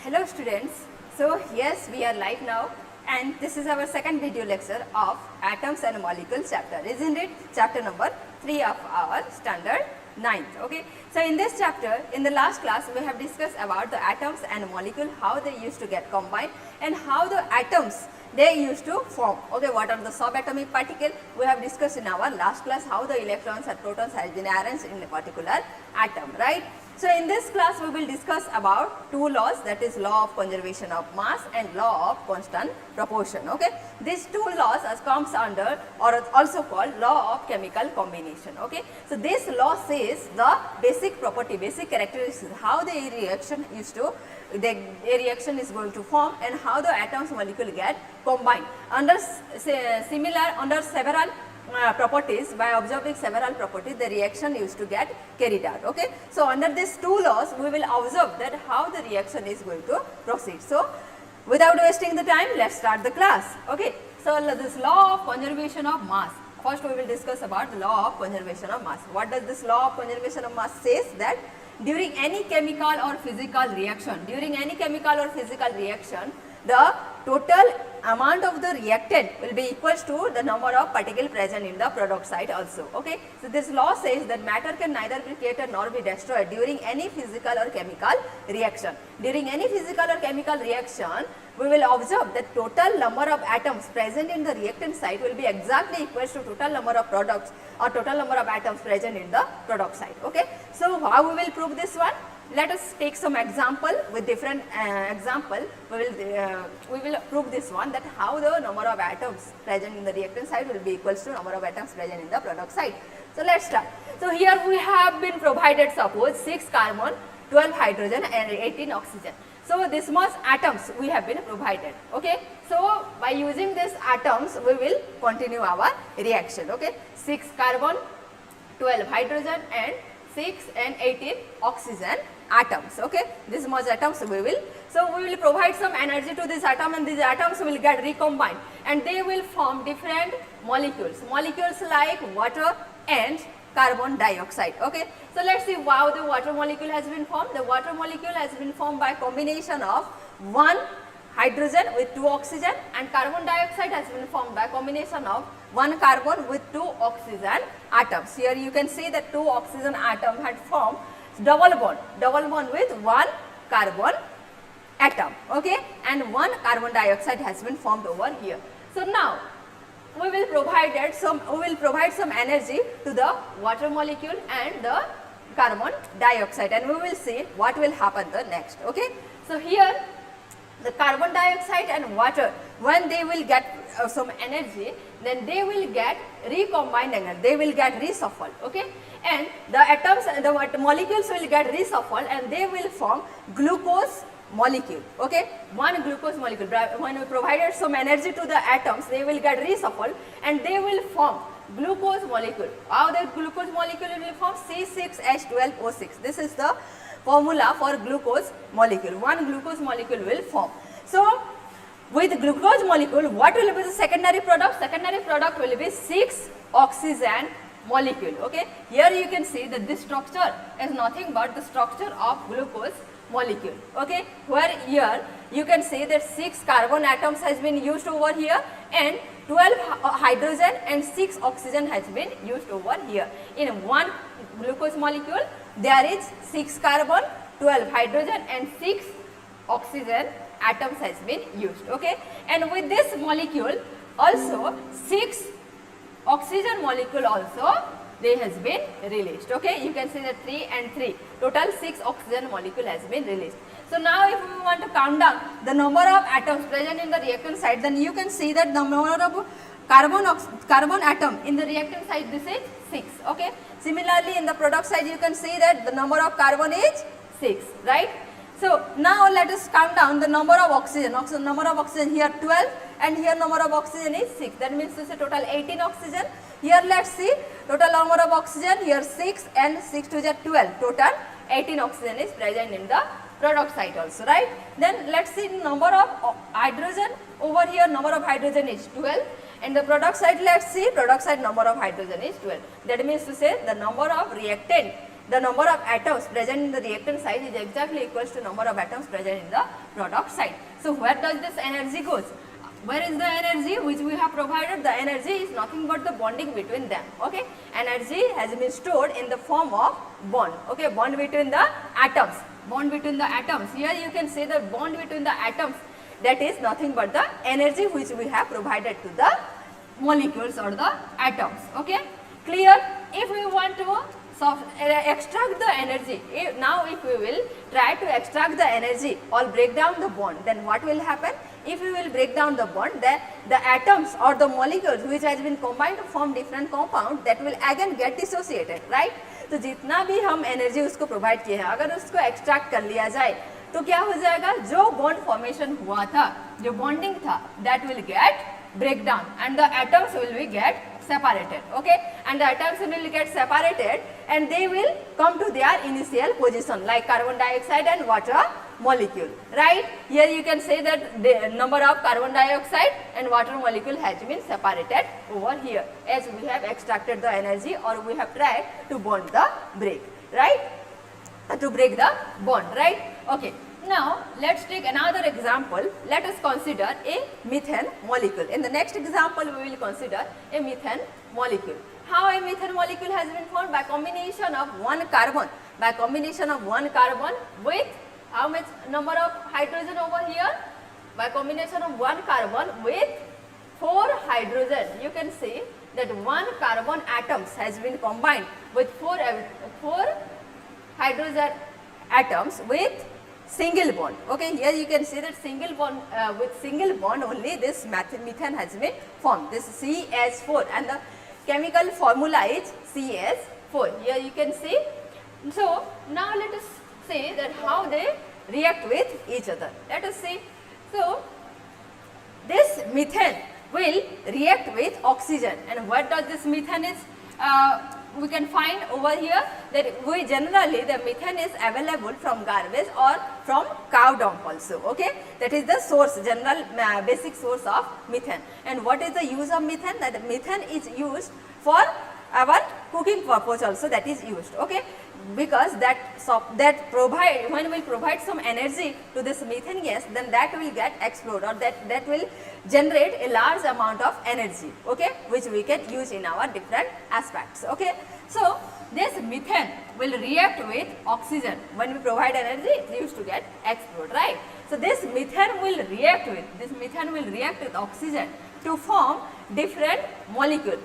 Hello students, so yes, we are live now and this is our second video lecture of Atoms and Molecules chapter, isn't it? Chapter number 3 of our standard 9th, okay. So in this chapter, in the last class, we have discussed about the atoms and molecule, how they used to get combined and how the atoms they used to form, okay. What are the subatomic particle? We have discussed in our last class how the electrons and protons has been arranged in a particular atom, right. So in this class we will discuss about two laws, that is law of conservation of mass and law of constant proportion, okay. These two laws comes under or also called law of chemical combination, okay. So this law says the basic property, basic characteristics, how the reaction used to, the reaction is going to form and how the atoms molecule get combined under several properties. By observing several properties, the reaction used to get carried out, okay. So under these two laws we will observe that how the reaction is going to proceed. So without wasting the time, let's start the class, okay. So this law of conservation of mass, first we will discuss about the law of conservation of mass. What does this law of conservation of mass says? That during any chemical or physical reaction, the total amount of the reactant will be equals to the number of particles present in the product site also, okay. So this law says that matter can neither be created nor be destroyed during any physical or chemical reaction. During any physical or chemical reaction, we will observe that total number of atoms present in the reactant site will be exactly equals to total number of products or total number of atoms present in the product site, okay. So how we will prove this one? Let us take some example with different example. We will prove this one, that how the number of atoms present in the reactant site will be equals to number of atoms present in the product site. So let's start. So here we have been provided, suppose 6 carbon, 12 hydrogen and 18 oxygen. So this much atoms we have been provided, okay. So by using these atoms we will continue our reaction, okay. 6 carbon, 12 hydrogen and 6 and 18 oxygen atoms, okay. This much atoms we will. So we will provide some energy to this atom and these atoms will get recombined and they will form different molecules like water and carbon dioxide, okay. So let's see how the water molecule has been formed. The water molecule has been formed by combination of 1 hydrogen with 2 oxygen, and carbon dioxide has been formed by combination of 1 carbon with 2 oxygen atoms. Here you can see that 2 oxygen atom had formed double bond with 1 carbon atom, okay, and 1 carbon dioxide has been formed over here. So now we will provide some energy to the water molecule and the carbon dioxide, and we will see what will happen the next, okay. So here the carbon dioxide and water, when they will get some energy, then they will get recombined again, they will get reshuffled, okay, and the atoms, the molecules will get reshuffled and they will form glucose molecule, okay. 1 glucose molecule, when we provided some energy to the atoms, they will get reshuffled and they will form glucose molecule. How the glucose molecule will form? C6H12O6. This is the formula for glucose molecule. 1 glucose molecule will form. So with glucose molecule, what will be the secondary product? Secondary product will be 6 oxygen molecule, okay. Here you can see that this structure is nothing but the structure of glucose molecule, okay, where here you can see that 6 carbon atoms has been used over here and 12 hydrogen and 6 oxygen has been used over here. In 1 glucose molecule there is 6 carbon, 12 hydrogen and 6 oxygen atoms has been used, okay. And with this molecule also 6 oxygen molecule also they has been released, okay. You can see that 3 and 3, total 6 oxygen molecule has been released. So now if we want to count down the number of atoms present in the reactant site, then you can see that the number of carbon atom in the reactant site, this is 6, okay. Similarly in the product side you can see that the number of carbon is 6, right. So now let us count down the number of oxygen. Number of oxygen here 12 and here number of oxygen is 6. That means this is total 18 oxygen. Here let's see total number of oxygen, here 6 and 6 to the 12. Total 18 oxygen is present in the product site also, right. Then let's see number of hydrogen. Over here number of hydrogen is 12 and the product side, let's see product side number of hydrogen is 12. That means to say the number of reactant the number of atoms present in the reactant site is exactly equals to number of atoms present in the product site. So where does this energy goes? Where is the energy which we have provided? The energy is nothing but the bonding between them. Okay, energy has been stored in the form of bond. Okay, bond between the atoms. Bond between the atoms. Here you can say the bond between the atoms, that is nothing but the energy which we have provided to the molecules or the atoms. Okay, clear? If we want to extract the energy, now if we will try to extract the energy or break down the bond, then what will happen? If we will break down the bond, then the atoms or the molecules which has been combined to form different compound, that will again get dissociated, right? तो जितना भी हम energy उसको provide किए हैं, अगर उसको extract कर लिया जाए तो क्या हो जाएगा? जो बॉन्ड फॉर्मेशन हुआ था, जो बॉन्डिंग था, that will get break down and the atoms will be get separated. Okay, and the atoms will get separated and they will come to their initial position like carbon dioxide and water molecule, right? Here you can say that the number of carbon dioxide and water molecule has been separated over here as we have extracted the energy or we have tried to bond the break, right? To break the bond, right? Okay. Now, let us take another example. Let us consider a methane molecule. In the next example, we will consider a methane molecule. How a methane molecule has been formed? By combination of one carbon. By combination of one carbon with how much number of hydrogen over here? By combination of one carbon with 4 hydrogen. You can see that one carbon atoms has been combined with 4 hydrogen atoms with single bond. Okay, here you can see that single bond with single bond only this methane has been formed. This CH4 and the chemical formula is CH4. Here you can see. So now let us say that how they react with each other. Let us see. So this methane will react with oxygen, and what does this methane is? We can find over here that we generally the methane is available from garbage or from cow dung also. Okay, that is the source, general basic source of methane. And what is the use of methane? That methane is used for our cooking purpose also, that is used. Okay, because that provide, when we provide some energy to this methane gas, then that will get explode or that will generate a large amount of energy, okay, which we can use in our different aspects. Okay, so this methane will react with oxygen. When we provide energy, it used to get explode, right? So this methane will react with oxygen to form different molecule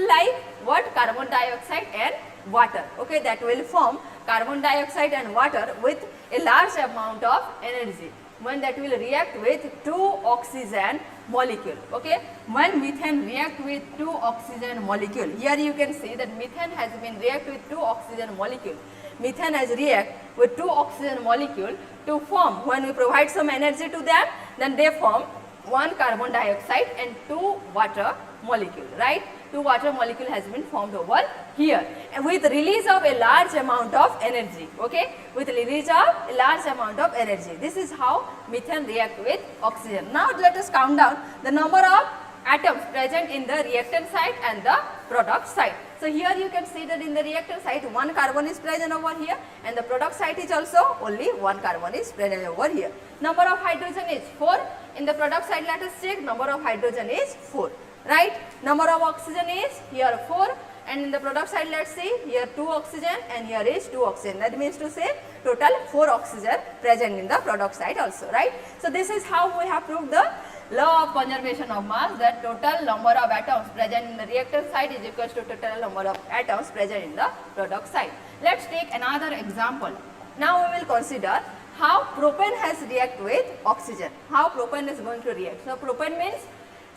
like what? Carbon dioxide and water. Okay, that will form carbon dioxide and water with a large amount of energy. When that will react with 2 oxygen molecule. Okay, when methane react with 2 oxygen molecule, here you can see that methane has been react with 2 oxygen molecule. Methane has react with 2 oxygen molecule to form, when we provide some energy to them, then they form 1 carbon dioxide and 2 water molecule, right? 2 water molecule has been formed over here with release of a large amount of energy. Okay, with release of a large amount of energy. This is how methane react with oxygen. Now let us count down the number of atoms present in the reactant site and the product site. So here you can see that in the reactant site 1 carbon is present over here, and the product site is also only 1 carbon is present over here. Number of hydrogen is 4. In the product site, let us check, number of hydrogen is 4. Right, number of oxygen is here 4, and in the product side, let's see, here 2 oxygen and here is 2 oxygen. That means to say total 4 oxygen present in the product side also, right? So this is how we have proved the law of conservation of mass, that total number of atoms present in the reactant side is equals to total number of atoms present in the product side. Let's take another example. Now we will consider how propane has react with oxygen. How propane is going to react. So propane means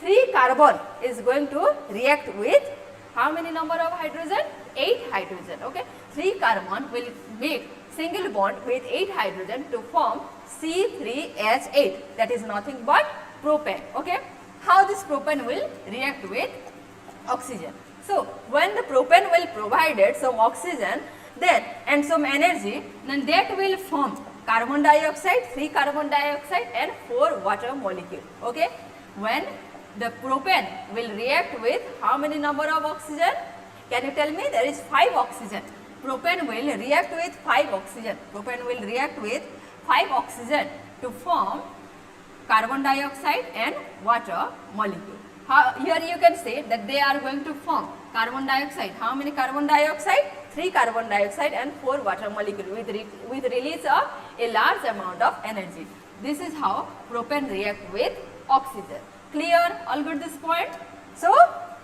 3 carbon is going to react with how many number of hydrogen? 8 hydrogen. Okay, 3 carbon will make single bond with 8 hydrogen to form C3H8. That is nothing but propane. Okay, how this propane will react with oxygen? So when the propane will provided some oxygen then and some energy, then that will form carbon dioxide, 3 carbon dioxide and 4 water molecule. Okay, when the propane will react with how many number of oxygen? Can you tell me? There is 5 oxygen. propane will react with 5 oxygen. Propane will react with 5 oxygen to form carbon dioxide and water molecule. Here you can say that they are going to form carbon dioxide. How many carbon dioxide? 3 carbon dioxide and 4 water molecule with release of a large amount of energy. This is how propane react with oxygen. Clear? All good this point? So,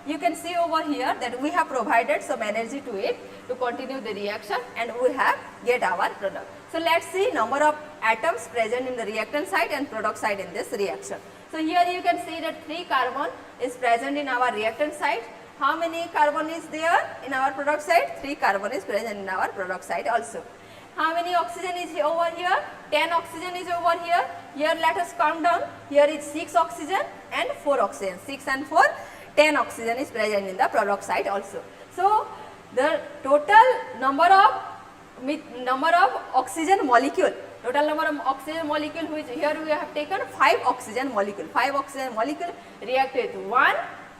you can see over here that we have provided some energy to it to continue the reaction and we have get our product. So, let us see number of atoms present in the reactant side and product side in this reaction. So, here you can see that 3 carbon is present in our reactant side. How many carbon is there in our product side? 3 carbon is present in our product side also. How many oxygen is over here? 10 oxygen is over here. Here let us count down. Here is 6 oxygen and 4 oxygen. 6 and 4, 10 oxygen is present in the product side also. So, the total number of oxygen molecule, which here we have taken 5 oxygen molecule. 5 oxygen molecule react with 1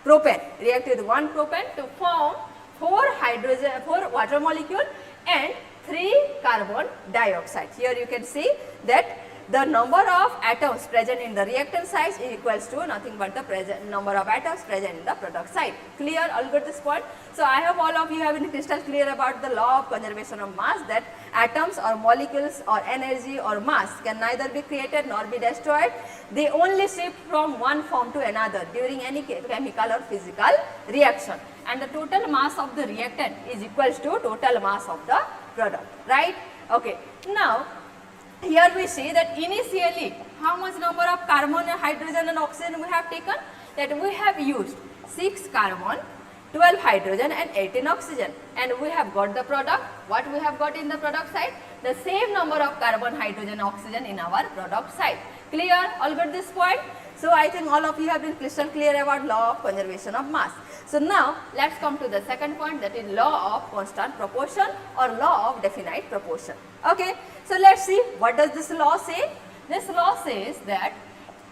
propane, to form 4 water molecule and 3 carbon dioxide. Here you can see that the number of atoms present in the reactant side is equals to nothing but the number of atoms present in the product side. Clear? All good this point? So, I hope all of you have been crystal clear about the law of conservation of mass, that atoms or molecules or energy or mass can neither be created nor be destroyed. They only shift from one form to another during any chemical or physical reaction, and the total mass of the reactant is equals to total mass of the product, right? Okay. Now, here we see that initially how much number of carbon, hydrogen and oxygen we have taken, that we have used 6 carbon, 12 hydrogen and 18 oxygen, and we have got the product. What we have got in the product side? The same number of carbon, hydrogen, oxygen in our product side. Clear? All got this point? So, I think all of you have been crystal clear about law of conservation of mass. So, now let us come to the second point, that is law of constant proportion or law of definite proportion. Okay. So, let us see what does this law say. This law says that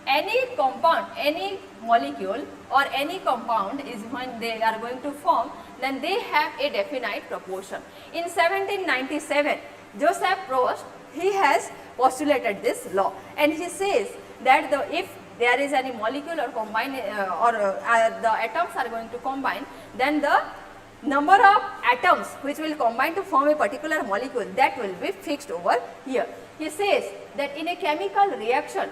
any compound, any molecule or any compound is when they are going to form, then they have a definite proportion. In 1797, Joseph Proust, he has postulated this law, and he says that if there is any molecule or combine the atoms are going to combine, then the number of atoms which will combine to form a particular molecule, that will be fixed over here. He says that in a chemical reaction,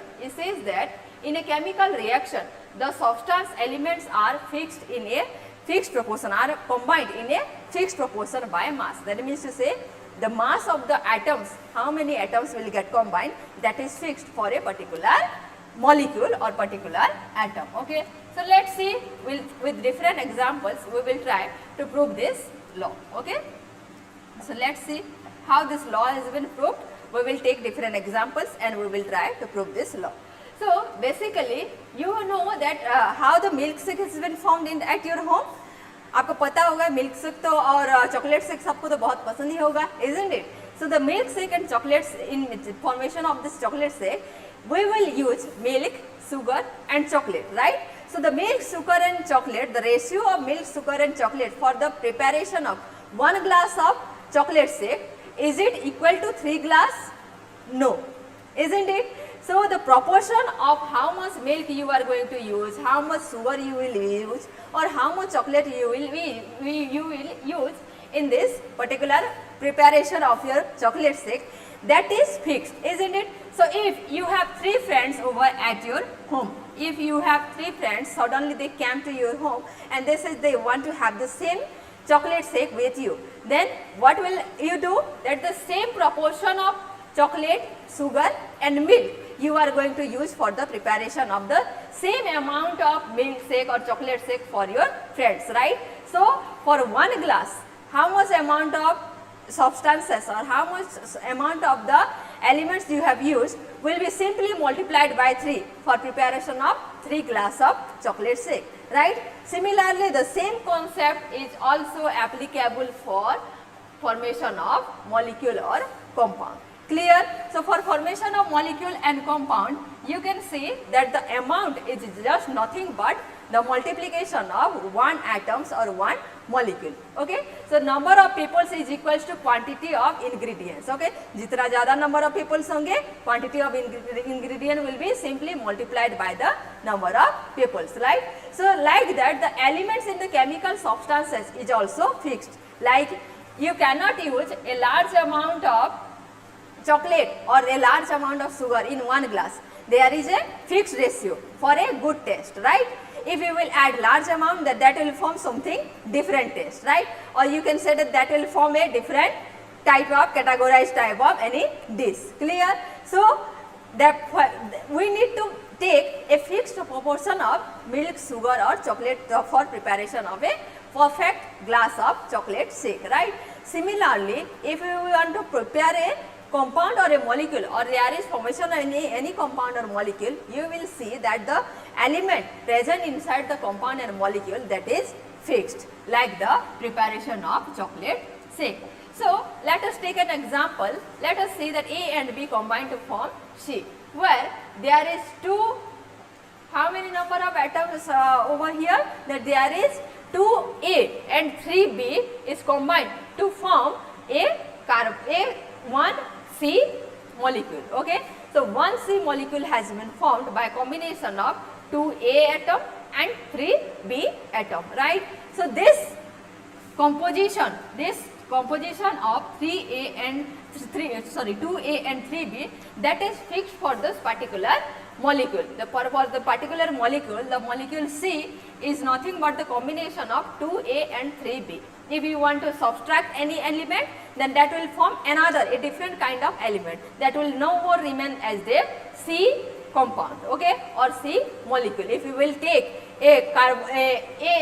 the substance elements are fixed in a fixed proportion, are combined in a fixed proportion by mass. That means to say the mass of the atoms, how many atoms will get combined, that is fixed for a particular molecule or particular atom. Okay. So, let us see with different examples we will try to prove this law. Okay. So, let us see how this law has been proved. We will take different examples and we will try to prove this law. So, basically you know that how the milkshake has been formed at your home. आपको पता होगा milk shake तो और chocolate shake सबको तो बहुत पसंद ही होगा, isn't it? So, the milk shake and chocolates, in formation of this chocolate shake, we will use milk, sugar and chocolate, right? So, the milk, sugar and chocolate, the ratio of milk, sugar and chocolate for the preparation of 1 glass of chocolate shake, is it equal to 3 glass? No, isn't it? So, the proportion of how much milk you are going to use, how much sugar you will use or how much chocolate you will use in this particular preparation of your chocolate shake, that is fixed, isn't it? So, if you have 3 friends over at your home, if you have 3 friends, suddenly they came to your home and they said they want to have the same chocolate shake with you, then what will you do? That the same proportion of chocolate, sugar and milk you are going to use for the preparation of the same amount of milkshake or chocolate shake for your friends, right? So, for 1 glass, how much amount of substances or how much amount of the elements you have used will be simply multiplied by 3 for preparation of 3 glass of chocolate shake, right? Similarly, the same concept is also applicable for formation of molecule or compound. Clear? So, for formation of molecule and compound, you can see that the amount is just nothing but the multiplication of one atoms or one molecule. Okay. So, number of peoples is equals to quantity of ingredients. Okay. जितना ज़्यादा number of peoples होंगे, quantity of ingredient will be simply multiplied by the number of peoples, right? So, like that the elements in the chemical substances is also fixed. Like you cannot use a large amount of chocolate or a large amount of sugar in one glass. There is a fixed ratio for a good taste, right? If you will add large amount, that will form something different taste, right? Or you can say that will form a different type of categorized type of any dish. Clear? So that we need to take a fixed proportion of milk, sugar or chocolate for preparation of a perfect glass of chocolate shake, right? Similarly, if you want to prepare a compound or a molecule, or there is formation of any compound or molecule, you will see that the element present inside the compound and molecule, that is fixed, like the preparation of chocolate shake. So let us take an example. Let us see that A and B combine to form C, where there is how many number of atoms over here? That there is 2A and 3B is combined to form a 1C molecule. Okay. So 1C molecule has been formed by combination of 2A atom and 3B atom, right? So this composition of 2A and 3B, that is fixed for this particular molecule. For the particular molecule, the molecule C is nothing but the combination of 2A and 3B. If you want to subtract any element, then that will form a different kind of element, that will no more remain as the C compound, okay, or C molecule. If you will take a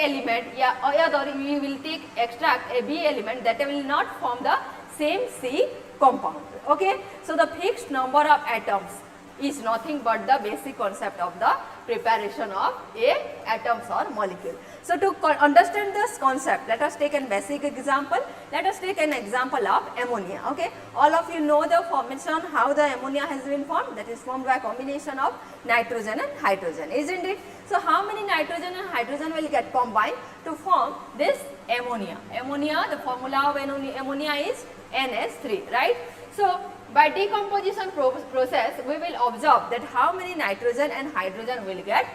element, or you will extract a B element, that will not form the same C compound. Okay. So the fixed number of atoms is nothing but the basic concept of the preparation of atoms or molecule. So to understand this concept, let us take a basic example. Let us take an example of ammonia. Okay. All of you know the formation, how the ammonia has been formed. That is formed by combination of nitrogen and hydrogen, isn't it? So how many nitrogen and hydrogen will get combined to form this ammonia? Ammonia, the formula of ammonia is NH3, right? So by decomposition process, we will observe that how many nitrogen and hydrogen will get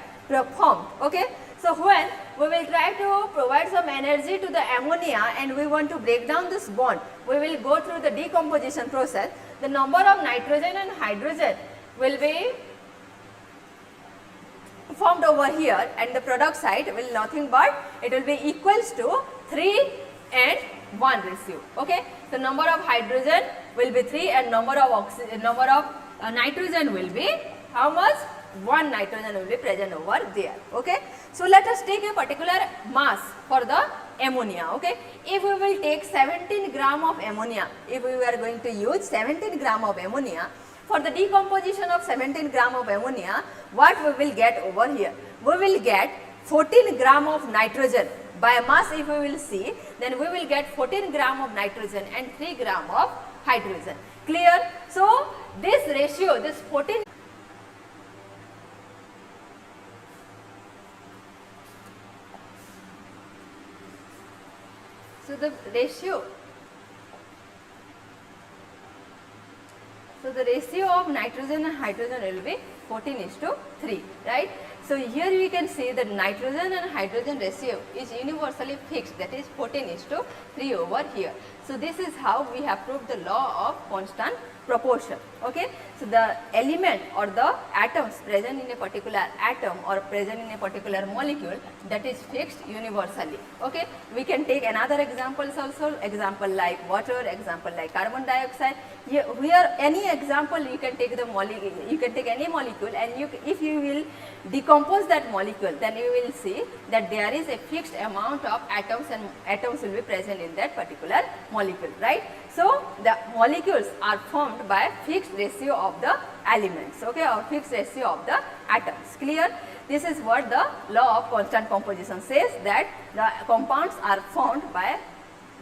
formed. Okay. So when we will try to provide some energy to the ammonia and we want to break down this bond, we will go through the decomposition process. The number of nitrogen and hydrogen will be formed over here, and the product side will nothing but it will be equals to 3 and 1 ratio. Okay. The number of hydrogen will be 3 and number of nitrogen will be how much? 1 nitrogen will be present over there. Okay. So let us take a particular mass for the ammonia. Okay. If we will take 17 gram of ammonia, if we are going to use 17 gram of ammonia, for the decomposition of 17 gram of ammonia, what we will get over here? We will get 14 gram of nitrogen. By mass, if we will see, then we will get 14 gram of nitrogen and 3 gram of hydrogen. Clear? So this ratio, this 14. So the ratio of nitrogen and hydrogen will be 14:3, right? So here we can see that nitrogen and hydrogen ratio is universally fixed, that is 14:3 over here. So this is how we have proved the law of constant proportion. Okay. So the element or the atoms present in a particular atom or present in a particular molecule, that is fixed universally. Okay. We can take another examples also, example like water, example like carbon dioxide. Here any example you can take the molecule, you can take any molecule, and if you will decompose that molecule, then you will see that there is a fixed amount of atoms, and atoms will be present in that particular molecule, right? So the molecules are formed by fixed ratio of the elements, okay, or fixed ratio of the atoms. Clear? This is what the law of constant composition says, that the compounds are formed by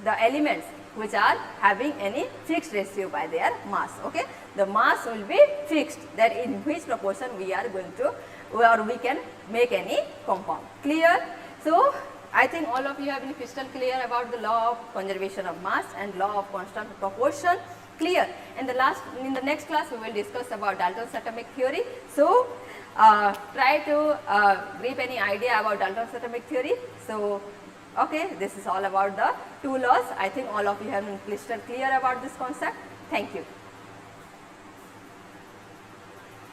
the elements which are having any fixed ratio by their mass. Okay, the mass will be fixed, that in which proportion we are going to or we can make any compound. Clear? So, I think all of you have been crystal clear about the law of conservation of mass and law of constant proportion. Clear? And in the next class we will discuss about Dalton's atomic theory. So, try to grip any idea about Dalton's atomic theory. So, okay, this is all about the two laws. I think all of you have been crystal clear about this concept. Thank you.